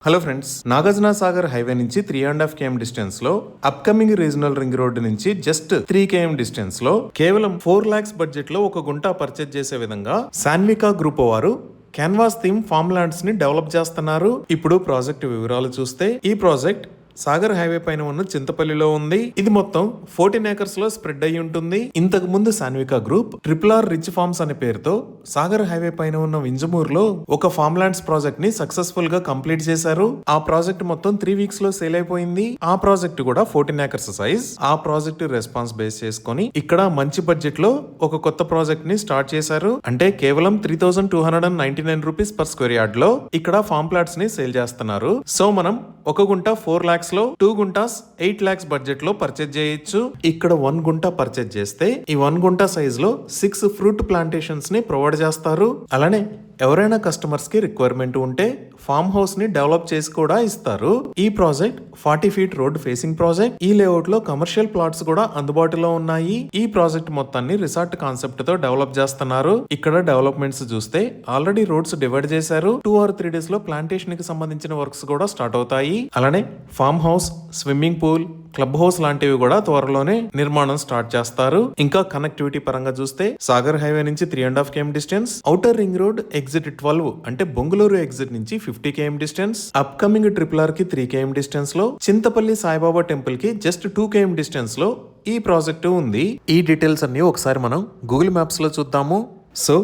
Hello friends, Nagarjuna Sagar highway నుంచి 3.5 km distance లో upcoming regional ring road నుంచి జస్ట్ 3 km డిస్టెన్స్ లో కేవలం 4 lakhs బడ్జెట్ లో ఒక గుంట పర్చేజ్ చేసే విధంగా సాన్వికా గ్రూప్ వారు క్యాన్వాస్ థీమ్ ఫార్మ్ ల్యాండ్స్ ని డెవలప్ చేస్తున్నారు. ఇప్పుడు ప్రాజెక్ట్ వివరాలు చూస్తే ఈ ప్రాజెక్ట్ సాగర్ హైవే పైన ఉన్న చింతపల్లిలో ఉంది. ఇది మొత్తం 14 acres లో స్ప్రెడ్ అయి ఉంటుంది. ఇంతకు ముందు సాన్వికా గ్రూప్ RRR రిచ్ ఫార్మ్స్ అనే పేరుతో సాగర్ హైవే పైన ఉన్న వింజమూరులో ఒక ఫార్మ్ ల్యాండ్స్ ప్రాజెక్ట్ ని సక్సెస్ఫుల్ గా కంప్లీట్ చేశారు. ఆ ప్రాజెక్ట్ మొత్తం 3 weeks లో సేల్ అయిపోయింది. ఆ ప్రాజెక్ట్ కూడా 14 acres సైజ్. ఆ ప్రాజెక్ట్ రెస్పాన్స్ బేస్ చేసుకొని ఇక్కడ మంచి బడ్జెట్ లో ఒక కొత్త ప్రాజెక్ట్ ని స్టార్ట్ చేశారు. అంటే కేవలం 3,299 రూపీస్ పర్ స్క్వేర్ యార్డ్ లో ఇక్కడ ఫార్మ్ ప్లాట్స్ ని సేల్ చేస్తున్నారు. సో మనం ఒక గుంట 4 lakhs లో 2 గుంటాస్ 8 lakhs బడ్జెట్ లో పర్చేజ్ చేయొచ్చు. ఇక్కడ 1 గుంట పర్చేజ్ చేస్తే ఈ 1 గుంట సైజ్ లో 6 ఫ్రూట్ ప్లాంటేషన్స్ ని ప్రొవైడ్ చేస్తారు. అలానే ఎవరైనా కస్టమర్స్ కి రిక్వైర్మెంట్ ఉంటే ఫార్మ్ హౌస్ ని డెవలప్ చేసి కూడా ఇస్తారు. ఈ project 40 feet road facing project. ఈ లేఅవుట్ లో కమర్షియల్ ప్లాట్స్ కూడా అందుబాటులో ఉన్నాయి. ఈ ప్రాజెక్ట్ మొత్తాన్ని రిసార్ట్ కాన్సెప్ట్ తో డెవలప్ చేస్తున్నారు. ఇక్కడ డెవలప్మెంట్స్ చూస్తే ఆల్రెడీ రోడ్స్ డివైడ్ చేశారు. 2 or 3 days లో ప్లాంటేషన్ కి సంబంధించిన వర్క్స్ కూడా స్టార్ట్ అవుతాయి. అలానే farm house, swimming pool, club house లాంటివి కూడా త్వరలోనే నిర్మాణం స్టార్ట్ చేస్తారు. ఇంకా కనెక్టివిటీ పరంగా చూస్తే సాగర్ హైవే నుంచి 3.5 km distance, outer ring road exit 12 అంటే బొంగుళూరు ఎగ్జిట్ నుంచి 50 km డిస్టెన్స్, అప్కమింగ్ RRR కి 3 km డిస్టెన్స్ లో, చింతపల్లి సాయిబాబా టెంపుల్ కి జస్ట్ 2 km డిస్టెన్స్ లో ఈ ప్రాజెక్ట్ ఉంది. ఈ డీటెయిల్స్ అన్ని ఒకసారి మనం గూగుల్ మ్యాప్స్ లో చూద్దాము. సో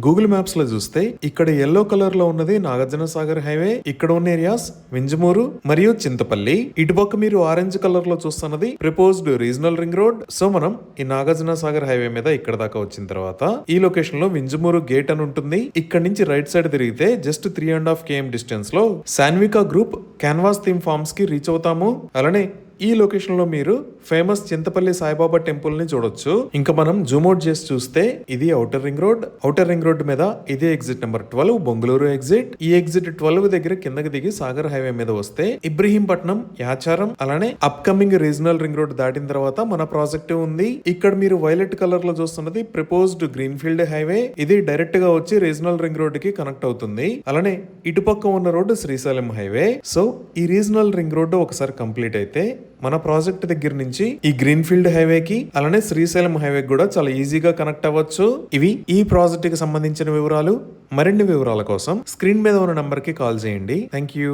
గూగుల్ మ్యాప్స్ లో చూస్తే ఇక్కడ ఎల్లో కలర్ లో ఉన్నది నాగార్జున సాగర్ హైవే. ఇక్కడ ఉన్న ఏరియాస్ వింజమూరు మరియు చింతపల్లి. ఇటుపక్క మీరు ఆరెంజ్ కలర్ లో చూస్తున్నది proposed regional ring road. So మనం ఈ నాగార్జున సాగర్ హైవే మీద ఇక్కడ దాకా వచ్చిన తర్వాత ఈ లొకేషన్ లో వింజమూరు గేట్ అని ఉంటుంది. ఇక్కడ నుంచి రైట్ సైడ్ తిరిగితే జస్ట్ 3.5 km డిస్టెన్స్ లో సాన్వికా గ్రూప్ క్యాన్వాస్ థీమ్ ఫార్మ్స్ కి రీచ్ అవుతాము. అలానే ఈ లొకేషన్ లో మీరు ఫేమస్ చింతపల్లి సాయిబాబా టెంపుల్ ని చూడొచ్చు. ఇంకా మనం జూమ్ అవుట్ చేసి చూస్తే ఇది outer ring road. Outer ring road మీద ఇదే ఎగ్జిట్ నెంబర్ 12 బొంగుళూరు ఎగ్జిట్. ఈ ఎగ్జిట్ 12 దగ్గర కిందకి దిగి సాగర్ హైవే మీద వస్తే ఇబ్రహీంపట్నం, యాచారం, అలానే అప్కమింగ్ రీజనల్ రింగ్ రోడ్ దాటిన తర్వాత మన ప్రాజెక్ట్ ఉంది. ఇక్కడ మీరు వైలెట్ కలర్ లో చూస్తున్నది ప్రపోజ్డ్ గ్రీన్ ఫీల్డ్ హైవే. ఇది డైరెక్ట్ గా వచ్చి రీజనల్ రింగ్ రోడ్ కి కనెక్ట్ అవుతుంది. అలానే ఇటుపక్క ఉన్న రోడ్డు శ్రీశైలం హైవే. సో ఈ రీజనల్ రింగ్ రోడ్డు ఒకసారి కంప్లీట్ అయితే మన ప్రాజెక్ట్ దగ్గర నుంచి ఈ గ్రీన్ ఫీల్డ్ హైవేకి అలానే శ్రీశైలం హైవే కూడా చాలా ఈజీగా కనెక్ట్ అవ్వచ్చు. ఇవి ఈ ప్రాజెక్ట్ కి సంబంధించిన వివరాలు. మరిన్ని వివరాల కోసం స్క్రీన్ మీద ఉన్న నంబర్ కి కాల్ చేయండి. Thank you.